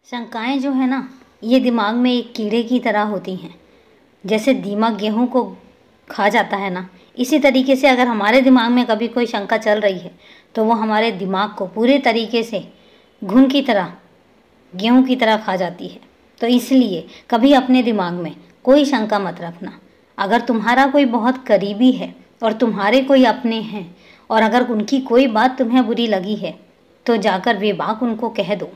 शंकाएँ जो है ना, ये दिमाग में एक कीड़े की तरह होती हैं। जैसे दीमक गेहूँ को खा जाता है ना, इसी तरीके से अगर हमारे दिमाग में कभी कोई शंका चल रही है, तो वो हमारे दिमाग को पूरे तरीके से घुन की तरह, गेहूँ की तरह खा जाती है। तो इसलिए कभी अपने दिमाग में कोई शंका मत रखना। अगर तुम्हारा कोई बहुत करीबी है और तुम्हारे कोई अपने हैं और अगर उनकी कोई बात तुम्हें बुरी लगी है, तो जाकर बेबाक उनको कह दो।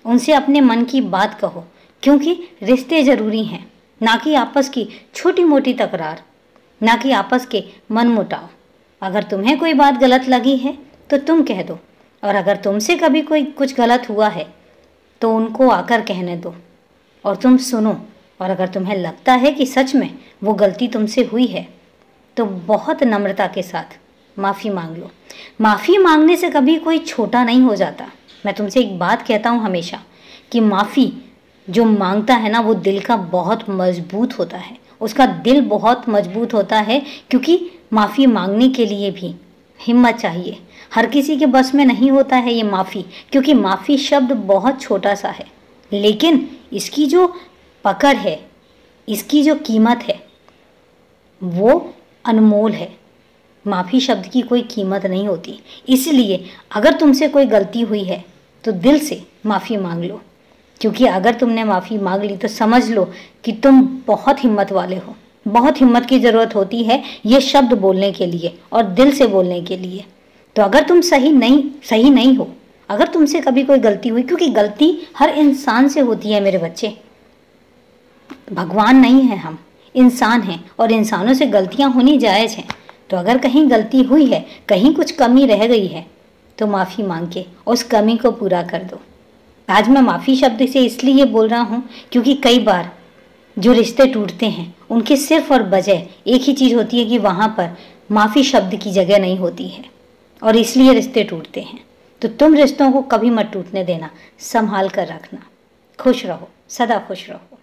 उनसे अपने मन की बात कहो, क्योंकि रिश्ते ज़रूरी हैं, ना कि आपस की छोटी मोटी तकरार, ना कि आपस के मनमुटाव। अगर तुम्हें कोई बात गलत लगी है तो तुम कह दो, और अगर तुमसे कभी कोई कुछ गलत हुआ है तो उनको आकर कहने दो और तुम सुनो। और अगर तुम्हें लगता है कि सच में वो गलती तुमसे हुई है, तो बहुत नम्रता के साथ माफ़ी मांग लो। माफ़ी मांगने से कभी कोई छोटा नहीं हो जाता। मैं तुमसे एक बात कहता हूँ हमेशा कि माफ़ी जो मांगता है ना, वो दिल का बहुत मजबूत होता है, उसका दिल बहुत मजबूत होता है, क्योंकि माफ़ी मांगने के लिए भी हिम्मत चाहिए। हर किसी के बस में नहीं होता है ये माफ़ी, क्योंकि माफ़ी शब्द बहुत छोटा सा है, लेकिन इसकी जो पकड़ है, इसकी जो कीमत है, वो अनमोल है। माफ़ी शब्द की कोई कीमत नहीं होती। इसलिए अगर तुमसे कोई गलती हुई है तो दिल से माफ़ी मांग लो, क्योंकि अगर तुमने माफ़ी मांग ली तो समझ लो कि तुम बहुत हिम्मत वाले हो। बहुत हिम्मत की ज़रूरत होती है ये शब्द बोलने के लिए और दिल से बोलने के लिए। तो अगर तुम सही नहीं हो, अगर तुमसे कभी कोई गलती हुई, क्योंकि गलती हर इंसान से होती है मेरे बच्चे, भगवान नहीं है, हम इंसान हैं और इंसानों से गलतियां होनी जायज़ हैं। तो अगर कहीं गलती हुई है, कहीं कुछ कमी रह गई है, तो माफ़ी मांग के उस कमी को पूरा कर दो। आज मैं माफ़ी शब्द से इसलिए बोल रहा हूँ क्योंकि कई बार जो रिश्ते टूटते हैं उनकी सिर्फ और वजह एक ही चीज़ होती है कि वहाँ पर माफ़ी शब्द की जगह नहीं होती है, और इसलिए रिश्ते टूटते हैं। तो तुम रिश्तों को कभी मत टूटने देना, संभाल कर रखना। खुश रहो, सदा खुश रहो।